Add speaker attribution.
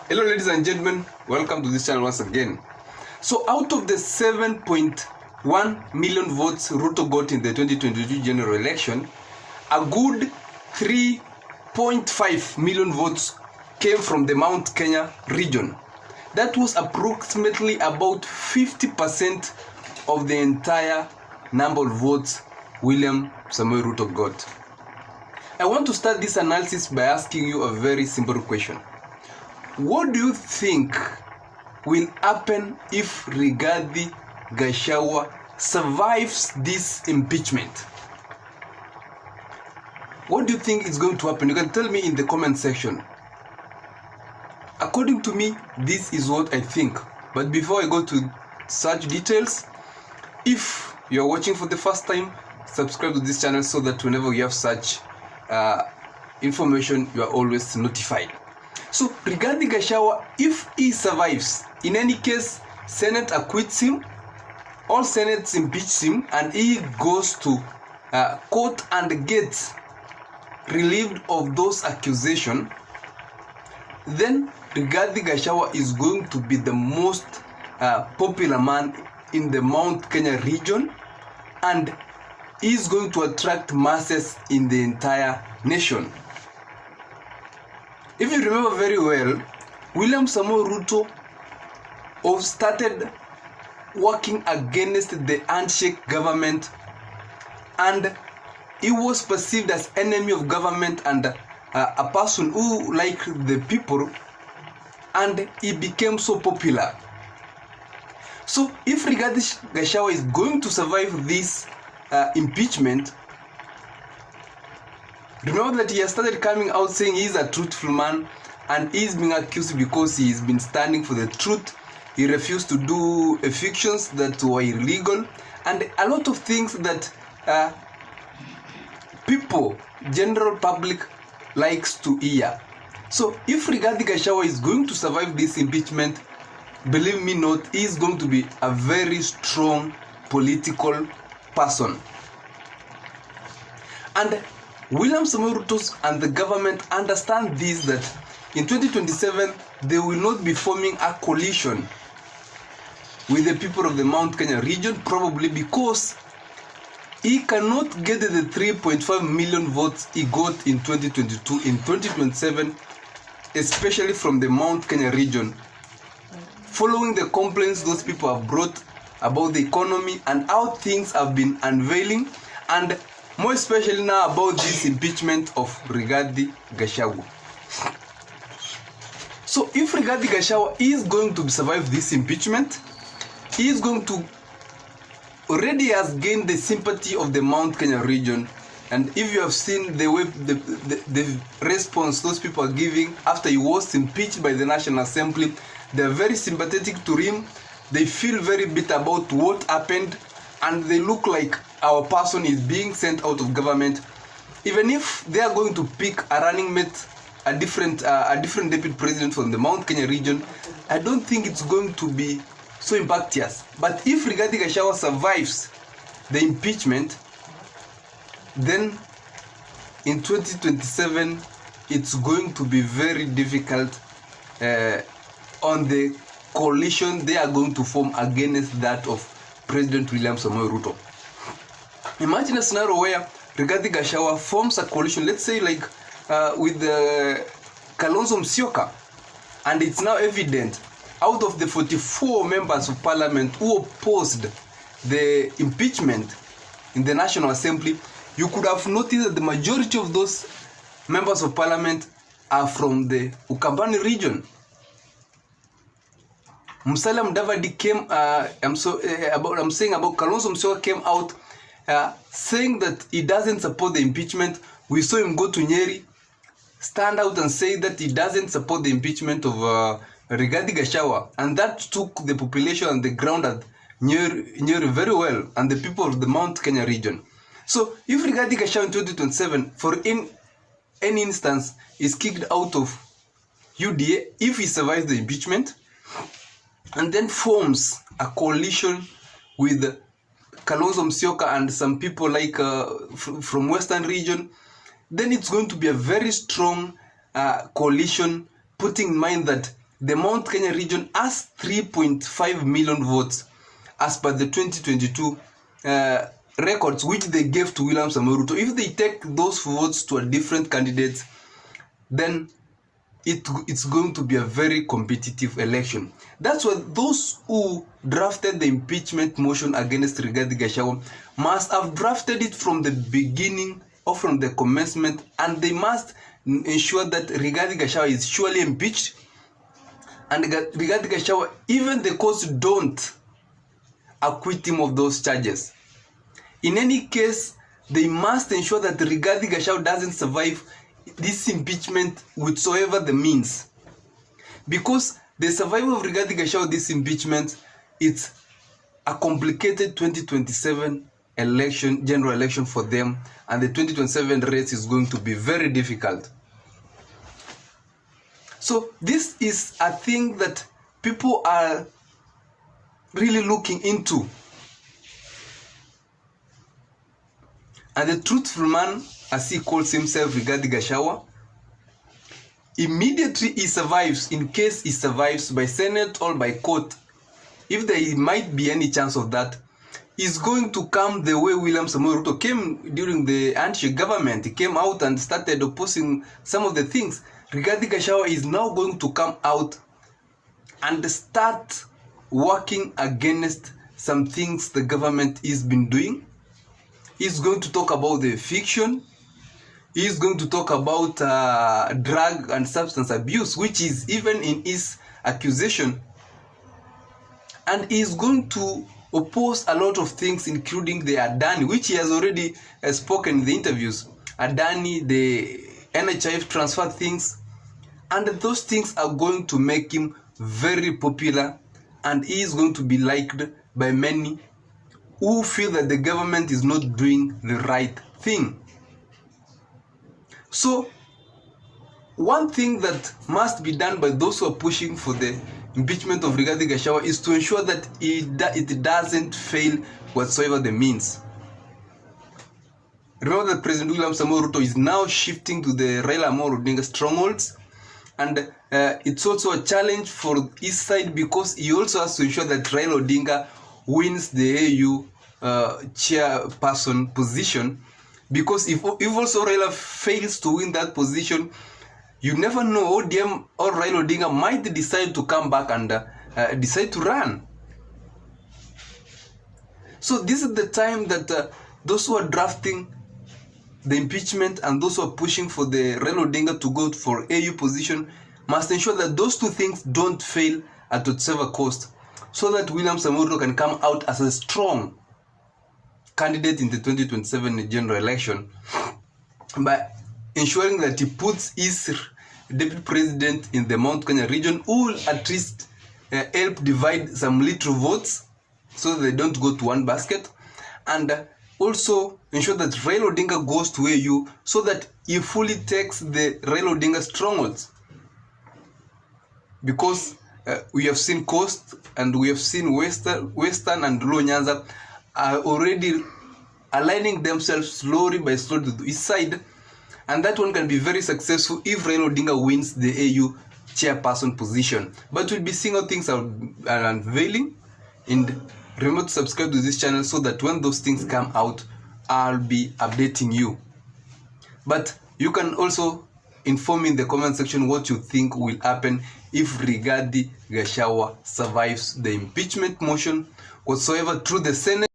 Speaker 1: Hello ladies and gentlemen, welcome to this channel once again. So out of the 7.1 million votes Ruto got in the 2022 general election, a good 3.5 million votes came from the Mount Kenya region. That was approximately about 50% of the entire number of votes William Samoei Ruto got. I want to start this analysis by asking you a very simple question. What do you think will happen if Rigathi Gachagua survives this impeachment? What do you think is going to happen? You can tell me in the comment section. According to me, this is what I think. But before I go to such details, if you are watching for the first time, subscribe to this channel so that whenever we have such information, you are always notified. So Rigathi Gachagua, if he survives, in any case, Senate acquits him, all Senates impeach him, and he goes to court and gets relieved of those accusations, then Rigathi Gachagua is going to be the most popular man in the Mount Kenya region, and is going to attract masses in the entire nation. If you remember very well, William Samoei Ruto started working against the handshake government, and he was perceived as enemy of government and a person who liked the people, and he became so popular. So if Rigathi Gachagua is going to survive this impeachment, remember that he has started coming out saying he is a truthful man, and he is being accused because he has been standing for the truth. He refused to do evictions that were illegal, and a lot of things that people, general public, likes to hear. So if Rigathi Gachagua is going to survive this impeachment, believe me not, he is going to be a very strong political person. And William Samoei Ruto and the government understand this, that in 2027 they will not be forming a coalition with the people of the Mount Kenya region, probably because he cannot get the 3.5 million votes he got in 2022 in 2027, especially from the Mount Kenya region, following the complaints those people have brought about the economy and how things have been unveiling, and more especially now about this impeachment of Rigathi Gachagua. So if Rigathi Gachagua is going to survive this impeachment, he is going to already has gained the sympathy of the Mount Kenya region. And if you have seen the way the response those people are giving after he was impeached by the National Assembly, they are very sympathetic to him. They feel very bitter about what happened, and they look like our person is being sent out of government. Even if they are going to pick a running mate, a different deputy president from the Mount Kenya region, I don't think it's going to be so impactious. But if Rigathi Gachagua survives the impeachment, then in 2027 it's going to be very difficult on the coalition they are going to form against that of President William Samoei Ruto. Imagine a scenario where Rigathi Gachagua forms a coalition, let's say like with Kalonzo Musyoka, and it's now evident out of the 44 members of parliament who opposed the impeachment in the National Assembly, you could have noticed that the majority of those members of parliament are from the Ukambani region. Musalia Mudavadi came, I'm saying about Kalonzo Musyoka came out saying that he doesn't support the impeachment. We saw him go to Nyeri, stand out and say that he doesn't support the impeachment of Rigathi Gachagua, and that took the population and the ground at Nyeri very well, and the people of the Mount Kenya region. So if Rigathi Gachagua in 2027, for in any instance, is kicked out of UDA, if he survives the impeachment, and then forms a coalition with Kalonzo Musyoka and some people like from Western region, then it's going to be a very strong coalition, putting in mind that the Mount Kenya region has 3.5 million votes as per the 2022 records which they gave to William Samoei Ruto. If they take those votes to a different candidate, then it's going to be a very competitive election. That's why those who drafted the impeachment motion against Rigathi Gachagua must have drafted it from the beginning or from the commencement, and they must ensure that Rigathi Gachagua is surely impeached, and Rigathi Gachagua, even the courts don't acquit him of those charges. In any case, they must ensure that Rigathi Gachagua doesn't survive this impeachment whatsoever the means, because the survival of Rigathi Gachagua this impeachment, it's a complicated 2027 election, general election for them, and the 2027 race is going to be very difficult. So this is a thing that people are really looking into. And the truthful man, as he calls himself, Rigathi Gachagua, immediately he survives, in case he survives by Senate or by court, if there might be any chance of that, is going to come the way William Samoei Ruto came during the handshake government. He came out and started opposing some of the things. Rigathi Gachagua is now going to come out and start working against some things the government has been doing. He's going to talk about the fiction. He's going to talk about drug and substance abuse, which is even in his accusation. And he's going to oppose a lot of things, including the Adani, which he has already spoken in the interviews. Adani, the NHIF transfer things, and those things are going to make him very popular, and he is going to be liked by many who feel that the government is not doing the right thing. So, one thing that must be done by those who are pushing for the impeachment of Rigathi Gachagua is to ensure that it doesn't fail whatsoever the means. Remember that President William Samoei Ruto is now shifting to the Raila Amolo Odinga strongholds, and it's also a challenge for his side, because he also has to ensure that Raila Odinga wins the AU chairperson position, because if also Raila fails to win that position, you never know, ODM or Raila Odinga might decide to come back and decide to run. So this is the time that those who are drafting the impeachment and those who are pushing for the Raila Odinga to go for AU position must ensure that those two things don't fail at whatever cost, so that William Samoei Ruto can come out as a strong candidate in the 2027 general election by ensuring that he puts his deputy president in the Mount Kenya region, who will at least help divide some little votes so that they don't go to one basket, and also ensure that Raila Odinga goes to AU so that he fully takes the Raila Odinga strongholds. Because we have seen Coast and we have seen Western and Luo Nyanza are already aligning themselves slowly by slowly to his side, and that one can be very successful if Raila Odinga wins the AU chairperson position. But we'll be seeing how things are unveiling, and remember to subscribe to this channel so that when those things come out, I'll be updating you. But you can also inform me in the comment section what you think will happen if Rigathi Gachagua survives the impeachment motion whatsoever through the Senate